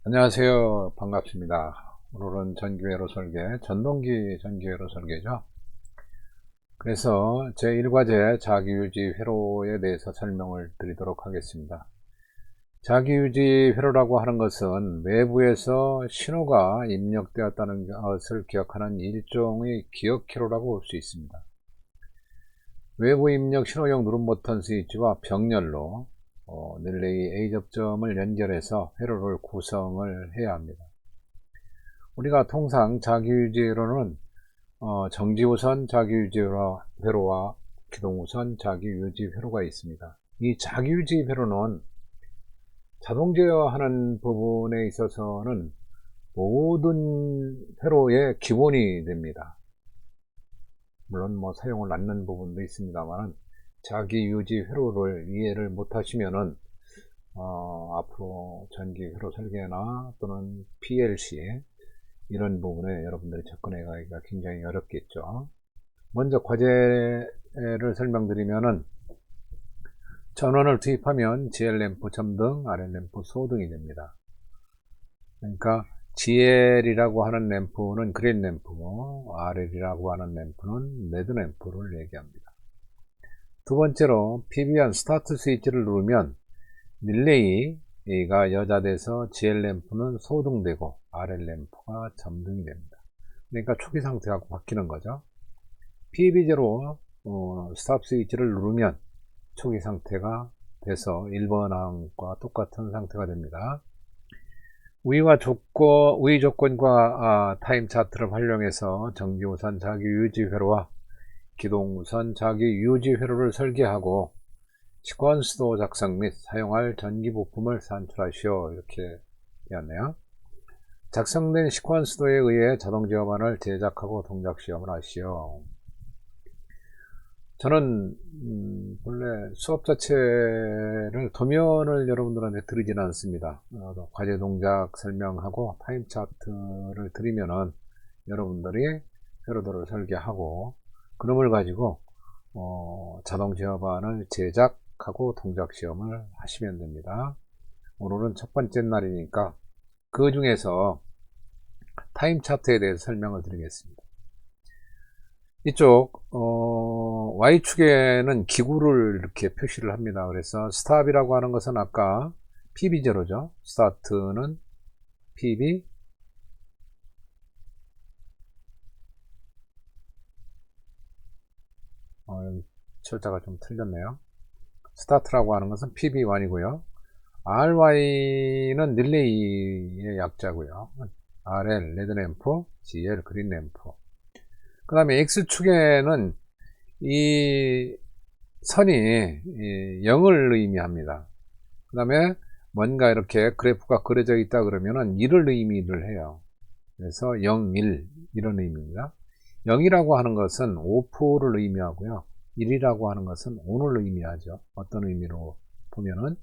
안녕하세요. 반갑습니다. 오늘은 전기회로 설계, 전동기 전기회로 설계죠. 그래서 제1과제 자기유지 회로에 대해서 설명을 드리도록 하겠습니다. 자기유지 회로라고 하는 것은 외부에서 신호가 입력되었다는 것을 기억하는 일종의 기억회로라고 볼 수 있습니다. 외부 입력 신호용 누름 버튼 스위치와 병렬로 릴레이 A 접점을 연결해서 회로를 구성을 해야 합니다. 우리가 통상 자기유지회로는 정지우선 자기유지회로와 기동우선 자기유지회로가 있습니다. 이 자기유지회로는 자동 제어하는 부분에 있어서는 모든 회로의 기본이 됩니다. 물론 사용을 않는 부분도 있습니다만 자기유지 회로를 이해를 못하시면은 앞으로 전기 회로 설계나 또는 PLC 이런 부분에 여러분들이 접근해 가기가 굉장히 어렵겠죠. 먼저 과제를 설명드리면은 전원을 투입하면 GL램프 점등, RL램프 소등이 됩니다. 그러니까 GL이라고 하는 램프는 그린 램프고 RL이라고 하는 램프는 레드 램프를 얘기합니다. 두 번째로 PBN 스타트 스위치를 누르면 릴레이가 여자돼서 GL램프는 소등되고 RL램프가 점등이 됩니다. 그러니까 초기 상태가 바뀌는 거죠. PB0 스탑 스위치를 누르면 초기 상태가 돼서 1번 항과 똑같은 상태가 됩니다. 우위 조건과 타임 차트를 활용해서 정지우선 자기유지 회로와 기동우선 자기유지 회로를 설계하고 시퀀스도 작성 및 사용할 전기 부품을 산출하시오. 이렇게 되었네요. 작성된 시퀀스도에 의해 자동 제어반을 제작하고 동작 시험을 하시오. 저는 본래 수업 자체를 도면을 여러분들한테 드리지는 않습니다. 과제 동작 설명하고 타임 차트를 드리면은 여러분들이 회로도를 설계하고 그놈을 가지고 자동 제어반을 제작하고 동작 시험을 하시면 됩니다. 오늘은 첫 번째 날이니까 그 중에서 타임 차트에 대해서 설명을 드리겠습니다. 이쪽 Y축에는 기구를 이렇게 표시를 합니다. 그래서 스탑이라고 하는 것은 아까 PB0죠. 스타트는 PB 철자가 좀 틀렸네요. 스타트라고 하는 것은 PB1이고요. RY는 릴레이의 약자고요. RL 레드램프, GL 그린램프. 그 다음에 X축에는 이 선이 0을 의미합니다. 그 다음에 뭔가 이렇게 그래프가 그려져 있다 그러면은 1을 의미를 해요. 그래서 0, 1 이런 의미입니다. 0이라고 하는 것은 오프를 의미하고요. 1이라고 하는 것은 ON을 의미하죠. 어떤 의미로 보면은.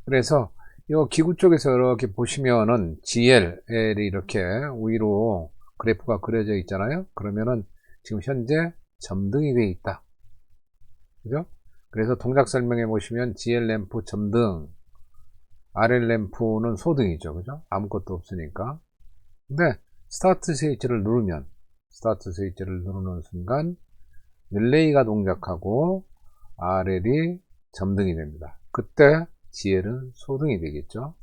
그래서 이 기구 쪽에서 이렇게 보시면은 GL이 이렇게 위로 그래프가 그려져 있잖아요. 그러면은 지금 현재 점등이 되어 있다. 그죠? 그래서 동작 설명해 보시면 GL 램프 점등, RL 램프는 소등이죠. 그죠? 아무것도 없으니까. 근데 스타트 스위치를 누르면 스타트 스위치를 누르는 순간 릴레이가 동작하고 RL이 점등이 됩니다. 그때 GL은 소등이 되겠죠.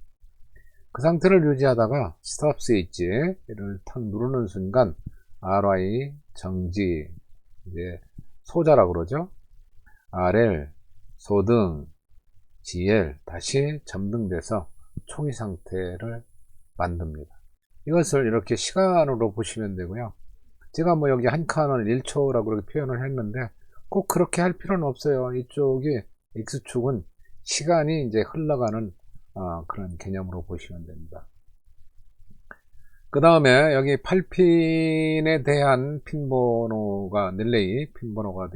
그 상태를 유지하다가 스탑 스위치를 탁 누르는 순간 RY 정지, 이제 소자라고 그러죠. RL 소등, GL 다시 점등돼서 초기 상태를 만듭니다. 이것을 이렇게 시간으로 보시면 되고요. 제가 여기 한 칸을 1초라고 그렇게 표현을 했는데 꼭 그렇게 할 필요는 없어요. 이쪽이 X축은 시간이 이제 흘러가는 그런 개념으로 보시면 됩니다. 그 다음에 여기 8핀에 대한 핀 번호가 릴레이 핀 번호가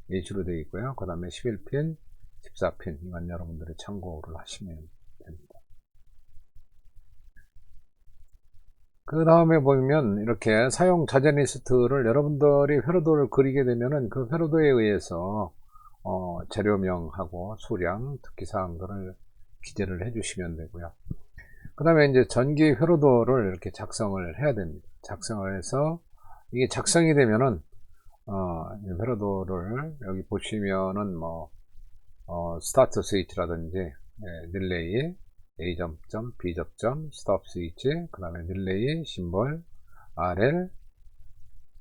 예시로 되어 있고요. 그 다음에 11핀, 14핀 이건 여러분들이 참고를 하시면 됩니다. 그 다음에 보면 이렇게 사용 자재 리스트를 여러분들이 회로도를 그리게 되면은 그 회로도에 의해서 재료명하고 수량, 특기사항들을 기재를 해 주시면 되고요. 그 다음에 이제 전기 회로도를 이렇게 작성을 해야 됩니다. 작성을 해서 이게 작성이 되면은 회로도를 여기 보시면은 뭐 스타트 스위치라든지 릴레이 A 접점, B 접점, 스톱 스위치, 그 다음에 릴레이 심볼, RL,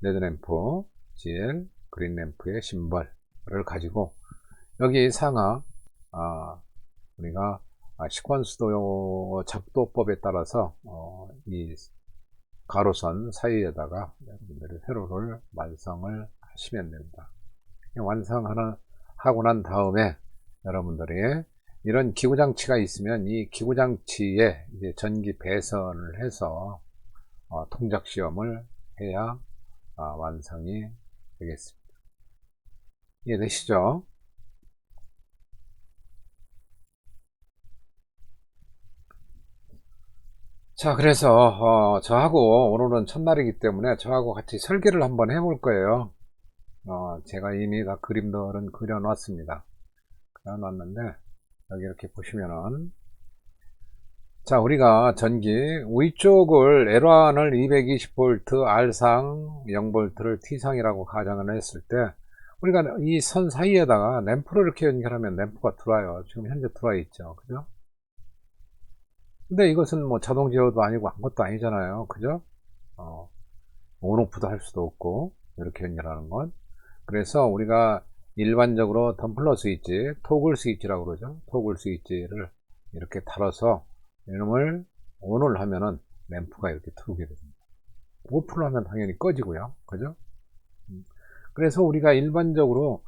레드램프, GL, 그린램프의 심볼을 가지고 여기 상하 우리가 시퀀스도 작도법에 따라서 이 가로선 사이에다가 여러분들이 회로를 완성을 하시면 됩니다. 완성하고 난 다음에 여러분들이 이런 기구장치가 있으면 이 기구장치에 이제 전기 배선을 해서 통작 시험을 해야 완성이 되겠습니다. 이해되시죠? 자, 그래서 저하고 오늘은 첫날이기 때문에 저하고 같이 설계를 한번 해볼 거예요. 제가 이미 다 그림들은 그려놨습니다. 그려놨는데 여기 이렇게 보시면은 자, 우리가 전기 위쪽을 L1을 220V, R상 0V를 T상이라고 가정을 했을 때 우리가 이 선 사이에다가 램프를 이렇게 연결하면 램프가 들어와요. 지금 현재 들어와 있죠. 그죠? 근데 이것은 뭐 자동 제어도 아니고 아무것도 아니잖아요. 그죠? 온오프도 할 수도 없고 이렇게 연결하는 건. 그래서 우리가 일반적으로 덤플러 스위치, 토글 스위치라고 그러죠. 토글 스위치를 이렇게 달아서 이놈을 ON을 하면은 램프가 이렇게 들어오게 됩니다. 오프를 하면 당연히 꺼지고요. 그죠? 그래서 우리가 일반적으로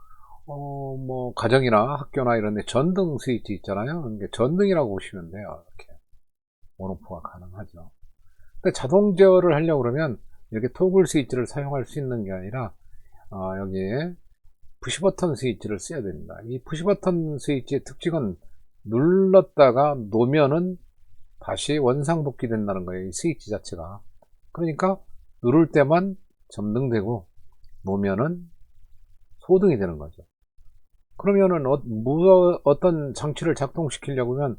뭐 가정이나 학교나 이런 데 전등 스위치 있잖아요. 그러니까 전등이라고 보시면 돼요. 이렇게 온오프가 가능하죠. 근데 자동 제어를 하려고 그러면 이렇게 토글 스위치를 사용할 수 있는 게 아니라 여기에 푸시버튼 스위치를 써야 됩니다. 이 푸시버튼 스위치의 특징은 눌렀다가 놓으면은 다시 원상복귀 된다는 거예요. 이 스위치 자체가. 그러니까 누를 때만 점등되고 놓으면은 소등이 되는 거죠. 그러면은 어떤 장치를 작동시키려고 하면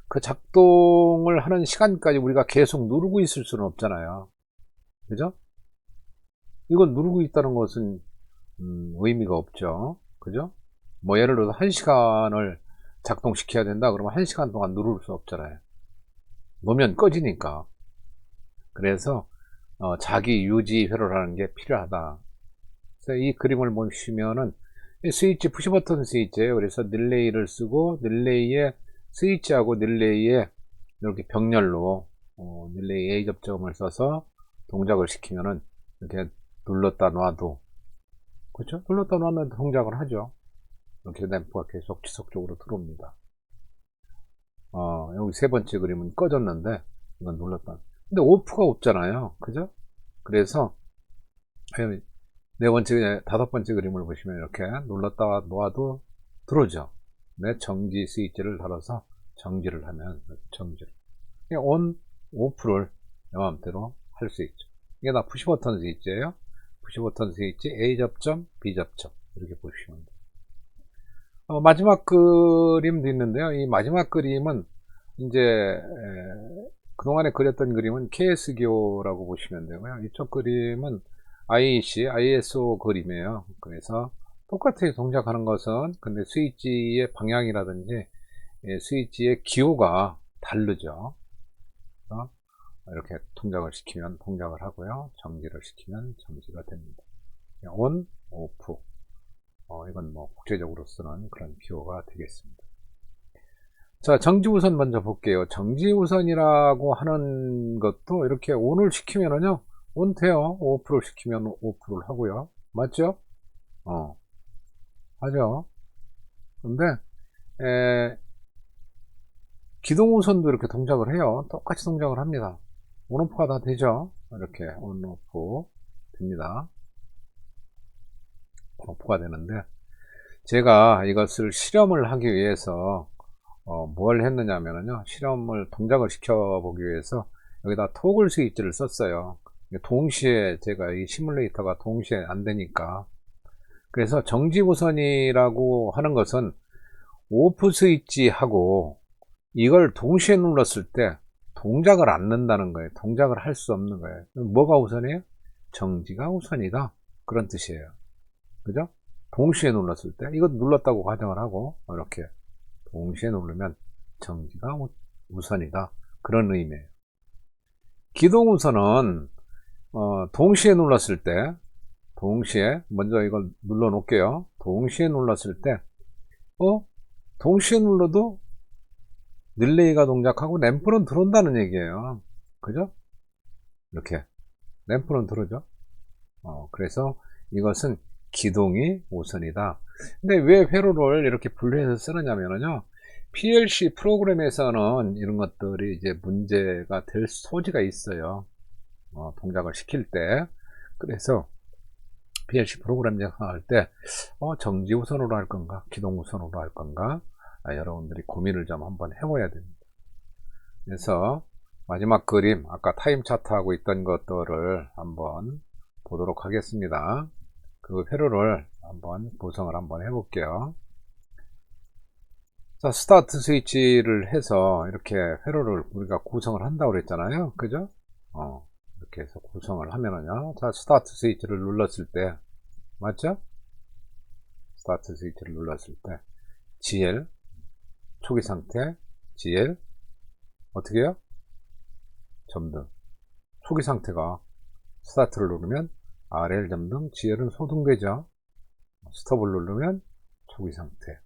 그 작동을 하는 시간까지 우리가 계속 누르고 있을 수는 없잖아요. 그죠? 이건 누르고 있다는 것은 의미가 없죠. 그죠? 뭐 예를 들어서 1시간을 작동시켜야 된다 그러면 1시간 동안 누를 수 없잖아요. 놓으면 꺼지니까. 그래서 자기 유지 회로라는 게 필요하다. 그래서 이 그림을 보시면은 스위치 푸시버튼 스위치예요. 그래서 릴레이를 쓰고 릴레이에 스위치하고 릴레이에 이렇게 병렬로 릴레이 A 접점을 써서 동작을 시키면은 이렇게 눌렀다 놔도 그렇죠? 눌렀다 놔면 동작을 하죠. 이렇게 램프가 계속 지속적으로 들어옵니다. 여기 세 번째 그림은 꺼졌는데 이건 눌렀다. 근데 오프가 없잖아요. 그죠? 그래서 네 번째, 다섯 번째 그림을 보시면 이렇게 눌렀다 놓아도 들어오죠. 네, 정지 스위치를 달아서 정지를 하면 정지를. 온, 오프를 내 마음대로 할 수 있죠. 이게 다 푸시버튼 스위치예요. 푸시버튼 스위치 A 접점, B 접점 이렇게 보시면 돼요. 마지막 그림도 있는데요. 이 마지막 그림은 이제 그동안에 그렸던 그림은 KS기호라고 보시면 되고요. 이쪽 그림은 IEC, ISO 그림이에요. 그래서 똑같이 동작하는 것은 근데 스위치의 방향이라든지 스위치의 기호가 다르죠. 이렇게 동작을 시키면 동작을 하고요. 정지를 시키면 정지가 됩니다. 온, 오프. 이건 뭐 국제적으로 쓰는 그런 기호가 되겠습니다. 자, 정지우선 먼저 볼게요. 정지우선이라고 하는 것도 이렇게 온을 시키면은요, 온 돼요. 오프를 시키면 오프를 하고요. 맞죠? 하죠. 근데, 기동우선도 이렇게 동작을 해요. 똑같이 동작을 합니다. 온오프가 다 되죠? 이렇게 온오프 됩니다. 온오프가 되는데, 제가 이것을 실험을 하기 위해서 뭘 했느냐면요 실험을 동작을 시켜보기 위해서 여기다 토글 스위치를 썼어요. 동시에 제가 이 시뮬레이터가 동시에 안 되니까. 그래서 정지우선이라고 하는 것은 오프 스위치하고 이걸 동시에 눌렀을 때 동작을 않는다는 거예요. 동작을 할 수 없는 거예요. 뭐가 우선이에요? 정지가 우선이다. 그런 뜻이에요. 그죠? 동시에 눌렀을 때, 이거 눌렀다고 가정을 하고, 이렇게 동시에 누르면 정지가 우선이다. 그런 의미예요. 기동 우선은, 동시에 눌렀을 때, 동시에, 먼저 이걸 눌러 놓을게요. 동시에 눌렀을 때, 동시에 눌러도 릴레이가 동작하고 램프는 들어온다는 얘기예요. 그죠? 이렇게. 램프는 들어오죠? 그래서 이것은 기동이 우선이다. 근데 왜 회로를 이렇게 분류해서 쓰느냐면요. PLC 프로그램에서는 이런 것들이 이제 문제가 될 소지가 있어요. 동작을 시킬 때. 그래서 PLC 프로그램 작성할 때, 정지 우선으로 할 건가, 기동 우선으로 할 건가, 여러분들이 고민을 좀 한번 해봐야 됩니다. 그래서 마지막 그림, 아까 타임 차트 하고 있던 것들을 한번 보도록 하겠습니다. 그 회로를 한번 구성을 한번 해볼게요. 자, 스타트 스위치를 해서 이렇게 회로를 우리가 구성을 한다고 그랬잖아요. 그죠? 이렇게 해서 구성을 하면은요. 자, 스타트 스위치를 눌렀을 때, 맞죠? 스타트 스위치를 눌렀을 때, GL, 초기 상태, GL, 어떻게 해요? 점등. 초기 상태가 스타트를 누르면 RL 점등, GL은 소등되죠. 스톱을 누르면 초기 상태.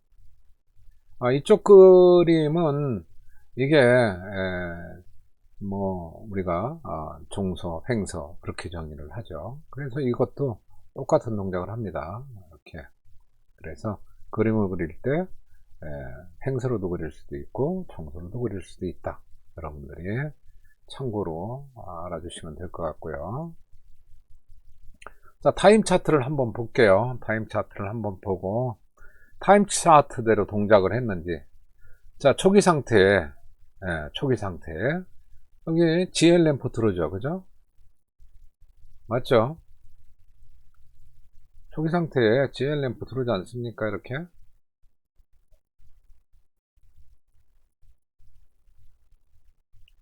이쪽 그림은 이게 우리가 중서, 횡서 그렇게 정의를 하죠. 그래서 이것도 똑같은 동작을 합니다. 이렇게. 그래서 그림을 그릴 때 횡서로도 그릴 수도 있고 중서로도 그릴 수도 있다. 여러분들이 참고로 알아주시면 될 것 같고요. 자, 타임 차트를 한번 볼게요. 타임 차트를 한번 보고 타임 차트대로 동작을 했는지. 자, 초기 상태에 초기 상태에 여기 GL 램프 들어오죠. 그죠? 맞죠? 초기 상태에 GL 램프 들어오지 않습니까? 이렇게.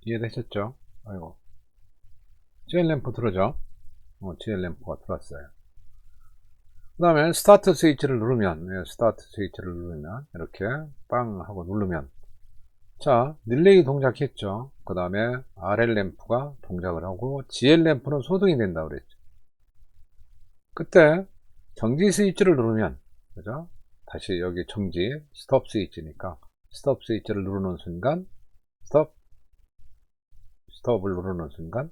이해되셨죠? 아이고. GL 램프 들어오죠? GL 램프가 들어왔어요. 그 다음에 스타트 스위치를 누르면, 스타트 스위치를 누르면, 이렇게 빵 하고 누르면, 자, 릴레이 동작했죠. 그 다음에 RL 램프가 동작을 하고, GL 램프는 소등이 된다고 그랬죠. 그때 정지 스위치를 누르면, 그죠? 다시 여기 정지, 스톱 스위치니까, 스톱 스위치를 누르는 순간, 스톱을 누르는 순간,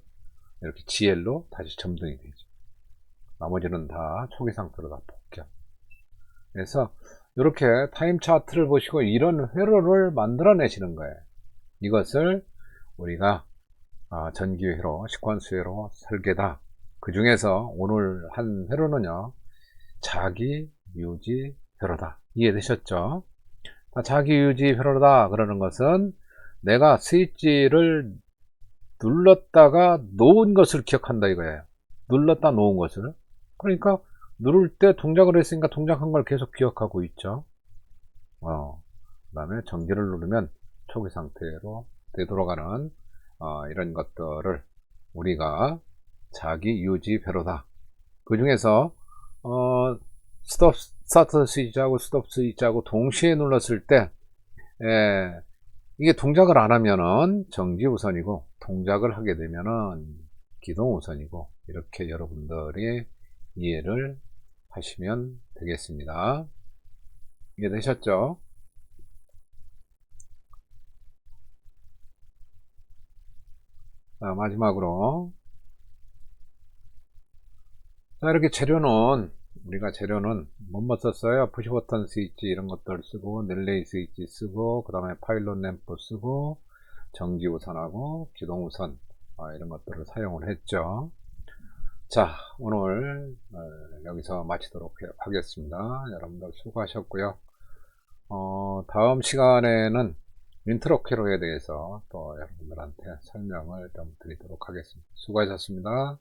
이렇게 GL로 다시 점등이 되죠. 나머지는 다 초기 상태로 다 복귀. 그래서 이렇게 타임 차트를 보시고 이런 회로를 만들어내시는 거예요. 이것을 우리가 전기 회로, 시퀀스 회로 설계다. 그 중에서 오늘 한 회로는요, 자기 유지 회로다. 이해되셨죠? 자기 유지 회로다 그러는 것은 내가 스위치를 눌렀다가 놓은 것을 기억한다 이거예요. 눌렀다 놓은 것을. 그러니까 누를 때 동작을 했으니까 동작한 걸 계속 기억하고 있죠. 그 다음에 정지를 누르면 초기 상태로 되돌아가는 이런 것들을 우리가 자기 유지 회로다. 그 중에서 스타트 스위치하고 스톱 스위치하고 동시에 눌렀을 때 이게 동작을 안 하면은 정지 우선이고 동작을 하게 되면은 기동 우선이고 이렇게 여러분들이 이해를 하시면 되겠습니다. 이해되셨죠? 자, 마지막으로 자, 이렇게 재료는 우리가 재료는 뭐뭐 썼어요? 푸시 버튼 스위치 이런 것들 쓰고 릴레이 스위치 쓰고 그 다음에 파일럿 램프 쓰고 정지 우선하고 기동 우선 이런 것들을 사용을 했죠. 자, 오늘 여기서 마치도록 하겠습니다. 여러분들 수고하셨고요. 다음 시간에는 인트로 회로에 대해서 또 여러분들한테 설명을 좀 드리도록 하겠습니다. 수고하셨습니다.